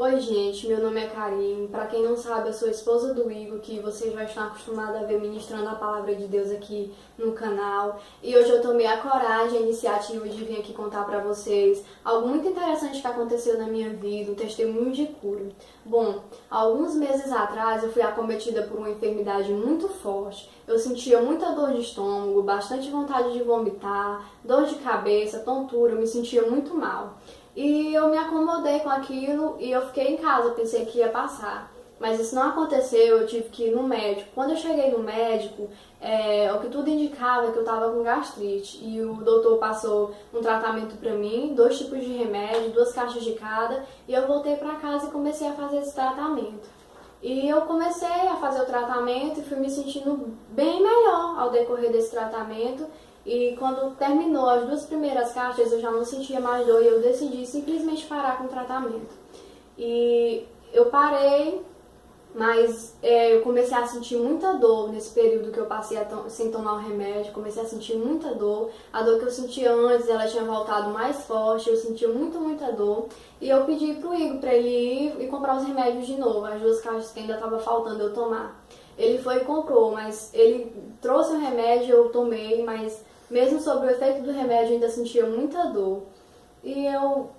Oi gente, meu nome é Karine. Pra quem não sabe, eu sou a esposa do Igor, que vocês já estão acostumados a ver ministrando a palavra de Deus aqui no canal. E hoje eu tomei a coragem, a iniciativa de vir aqui contar pra vocês algo muito interessante que aconteceu na minha vida, um testemunho de cura. Bom, alguns meses atrás eu fui acometida por uma enfermidade muito forte. Eu sentia muita dor de estômago, bastante vontade de vomitar, dor de cabeça, tontura, eu me sentia muito mal. E eu me acomodei com aquilo e eu fiquei em casa, pensei que ia passar. Mas isso não aconteceu, eu tive que ir no médico. Quando eu cheguei no médico, o que tudo indicava é que eu estava com gastrite. E o doutor passou um tratamento para mim, 2 tipos de remédio, 2 caixas de cada. E eu voltei para casa e comecei a fazer esse tratamento. E eu comecei a fazer o tratamento e fui me sentindo bem melhor ao decorrer desse tratamento. E quando terminou as 2 primeiras caixas, eu já não sentia mais dor e eu decidi simplesmente parar com o tratamento. E eu parei, mas eu comecei a sentir muita dor nesse período que eu passei sem tomar o remédio. Comecei a sentir muita dor. A dor que eu sentia antes, ela tinha voltado mais forte. Eu sentia muita dor. E eu pedi pro Igor para ele ir e comprar os remédios de novo, as 2 caixas que ainda estava faltando eu tomar. Ele foi e comprou, mas ele trouxe o remédio, eu tomei, mas mesmo sob o efeito do remédio, eu ainda sentia muita dor. E eu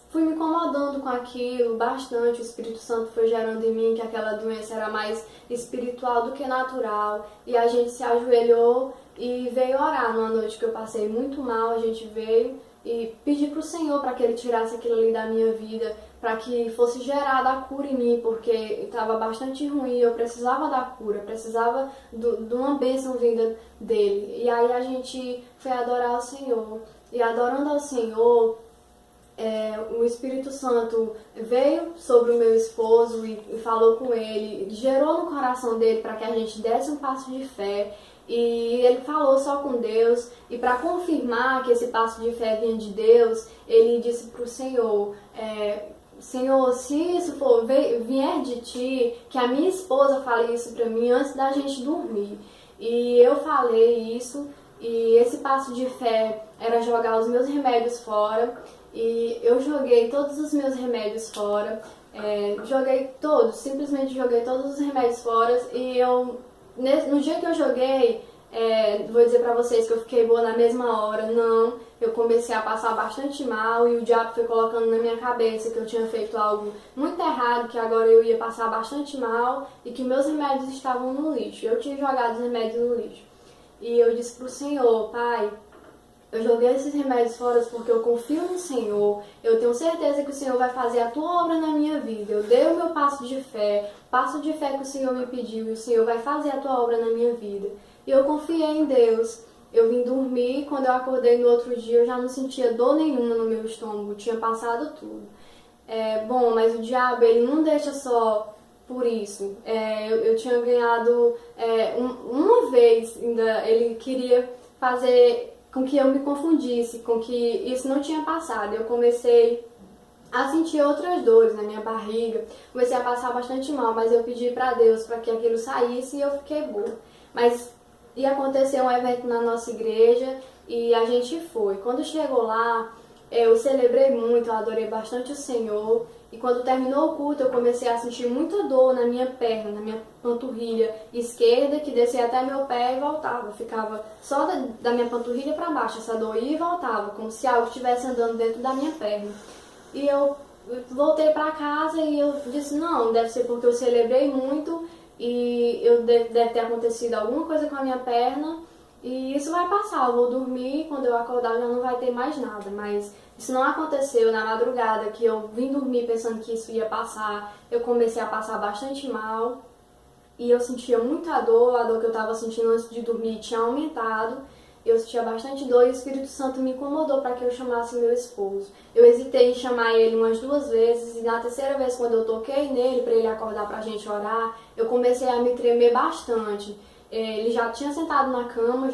fui me incomodando com aquilo bastante. O Espírito Santo foi gerando em mim que aquela doença era mais espiritual do que natural. E a gente se ajoelhou e veio orar numa noite que eu passei muito mal. A gente veio e pedi para o Senhor para que Ele tirasse aquilo ali da minha vida, para que fosse gerada a cura em mim, porque estava bastante ruim, eu precisava da cura, precisava de uma bênção vinda dele. E aí a gente foi adorar o Senhor, e adorando ao Senhor, o Espírito Santo veio sobre o meu esposo e falou com ele, gerou no coração dele para que a gente desse um passo de fé. E ele falou só com Deus, e para confirmar que esse passo de fé vinha de Deus, ele disse para o Senhor, Senhor, se isso vier de ti, que a minha esposa fale isso para mim antes da gente dormir. E eu falei isso, e esse passo de fé era jogar os meus remédios fora, e eu joguei todos os meus remédios fora, joguei todos, simplesmente joguei todos os remédios fora, e no dia que eu joguei, vou dizer pra vocês que eu fiquei boa na mesma hora, não. Eu comecei a passar bastante mal e o diabo foi colocando na minha cabeça que eu tinha feito algo muito errado, que agora eu ia passar bastante mal e que meus remédios estavam no lixo. Eu tinha jogado os remédios no lixo. E eu disse pro Senhor, Pai, eu joguei esses remédios fora porque eu confio no Senhor, eu tenho certeza que o Senhor vai fazer a tua obra na minha vida. Eu dei o meu passo de fé que o Senhor me pediu, e o Senhor vai fazer a tua obra na minha vida. E eu confiei em Deus. Eu vim dormir, quando eu acordei no outro dia eu já não sentia dor nenhuma no meu estômago, tinha passado tudo. Bom, mas o diabo, ele não deixa só por isso. Eu tinha ganhado uma vez, ainda ele queria fazer com que eu me confundisse, com que isso não tinha passado. Eu comecei a sentir outras dores na minha barriga, comecei a passar bastante mal, mas eu pedi para Deus para que aquilo saísse e eu fiquei boa. Mas ia acontecer um evento na nossa igreja e a gente foi. Quando chegou lá, eu celebrei muito, eu adorei bastante o Senhor. E quando terminou o culto, eu comecei a sentir muita dor na minha perna, na minha panturrilha esquerda, que descia até meu pé e voltava. Ficava só da minha panturrilha para baixo, essa dor ia e voltava, como se algo estivesse andando dentro da minha perna. E eu voltei para casa e eu disse, não, deve ser porque eu celebrei muito e deve ter acontecido alguma coisa com a minha perna. E isso vai passar, eu vou dormir, quando eu acordar já não vai ter mais nada. Mas isso não aconteceu. Na madrugada que eu vim dormir pensando que isso ia passar, eu comecei a passar bastante mal. E eu sentia muita dor, a dor que eu estava sentindo antes de dormir tinha aumentado. Eu sentia bastante dor e o Espírito Santo me incomodou para que eu chamasse meu esposo. Eu hesitei em chamar ele umas 2 vezes e na terceira vez, quando eu toquei nele para ele acordar para a gente orar, eu comecei a me tremer bastante. Ele já tinha sentado na cama,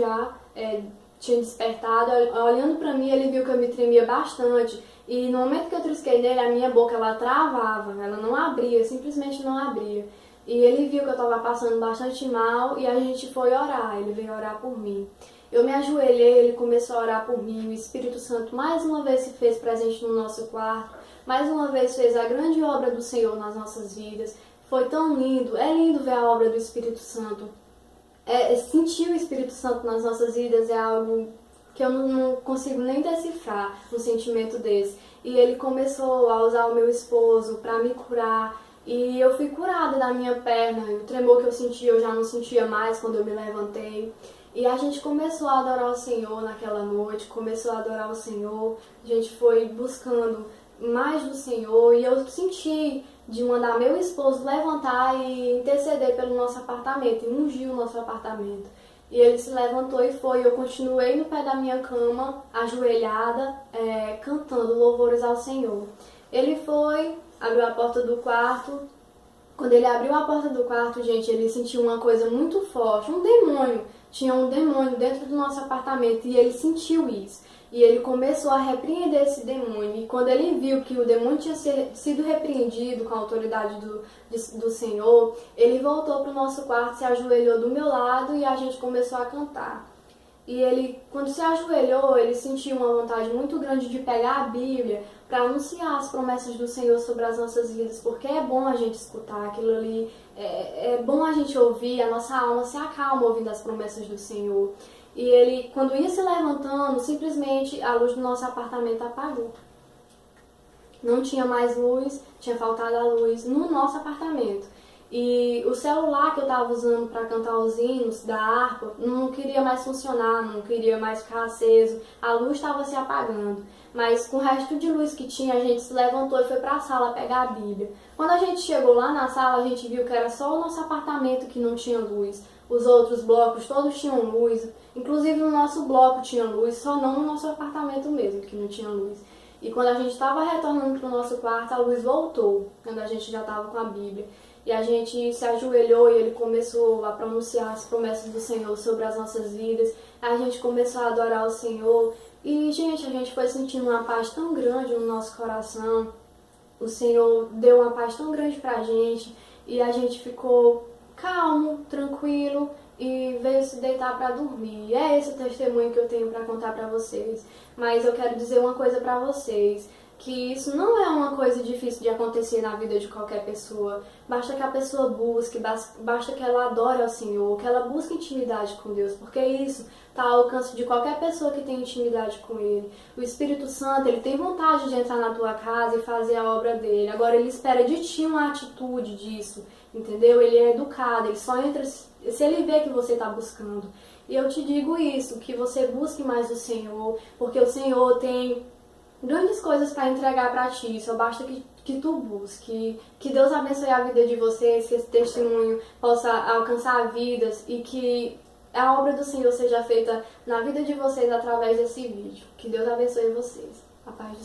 tinha despertado, olhando pra mim ele viu que eu me tremia bastante e no momento que eu trisquei nele, a minha boca ela travava, ela não abria, simplesmente não abria. E ele viu que eu estava passando bastante mal e a gente foi orar, ele veio orar por mim. Eu me ajoelhei, ele começou a orar por mim, o Espírito Santo mais uma vez se fez presente no nosso quarto. mais uma vez fez a grande obra do Senhor nas nossas vidas. Foi tão lindo, é lindo ver a obra do Espírito Santo. Sentir o Espírito Santo nas nossas vidas é algo que eu não consigo nem decifrar, um sentimento desse. E ele começou a usar o meu esposo para me curar, e eu fui curada da minha perna, o tremor que eu sentia eu já não sentia mais quando eu me levantei. E a gente começou a adorar o Senhor naquela noite, começou a adorar o Senhor, a gente foi buscando mais do Senhor, e eu senti de mandar meu esposo levantar e interceder pelo nosso apartamento, e ungir o nosso apartamento. E ele se levantou e foi. Eu continuei no pé da minha cama, ajoelhada, cantando louvores ao Senhor. Ele foi, abriu a porta do quarto. Quando ele abriu a porta do quarto, gente, ele sentiu uma coisa muito forte, um demônio. Tinha um demônio dentro do nosso apartamento e ele sentiu isso. E ele começou a repreender esse demônio. E quando ele viu que o demônio tinha sido repreendido com a autoridade do Senhor, ele voltou para o nosso quarto, se ajoelhou do meu lado e a gente começou a cantar. E ele, quando se ajoelhou, ele sentiu uma vontade muito grande de pegar a Bíblia para anunciar as promessas do Senhor sobre as nossas vidas, porque é bom a gente escutar aquilo ali, é bom a gente ouvir, a nossa alma se acalma ouvindo as promessas do Senhor. E ele, quando ia se levantando, simplesmente a luz do nosso apartamento apagou. Não tinha mais luz, tinha faltado a luz no nosso apartamento. E o celular que eu estava usando para cantar os hinos da harpa não queria mais funcionar, não queria mais ficar aceso, a luz estava se apagando. Mas com o resto de luz que tinha, a gente se levantou e foi para a sala pegar a Bíblia. Quando a gente chegou lá na sala, a gente viu que era só o nosso apartamento que não tinha luz. Os outros blocos todos tinham luz, inclusive o nosso bloco tinha luz, só não no nosso apartamento mesmo, que não tinha luz. E quando a gente estava retornando para o nosso quarto, a luz voltou, quando a gente já estava com a Bíblia. E a gente se ajoelhou e ele começou a pronunciar as promessas do Senhor sobre as nossas vidas. A gente começou a adorar o Senhor. E, gente, a gente foi sentindo uma paz tão grande no nosso coração. O Senhor deu uma paz tão grande pra gente. E a gente ficou calmo, tranquilo e veio se deitar para dormir. É esse o testemunho que eu tenho para contar para vocês. Mas eu quero dizer uma coisa para vocês, que isso não é uma coisa difícil de acontecer na vida de qualquer pessoa. Basta que a pessoa busque, basta que ela adore ao Senhor, que ela busque intimidade com Deus, porque isso está ao alcance de qualquer pessoa que tem intimidade com Ele. O Espírito Santo, ele tem vontade de entrar na tua casa e fazer a obra dele. Agora, ele espera de ti uma atitude disso, entendeu? Ele é educado, ele só entra se ele vê que você está buscando. E eu te digo isso, que você busque mais o Senhor, porque o Senhor tem grandes coisas para entregar para ti, só basta que tu busque. Que Deus abençoe a vida de vocês, que esse testemunho possa alcançar vidas e que a obra do Senhor seja feita na vida de vocês através desse vídeo. Que Deus abençoe vocês. A paz do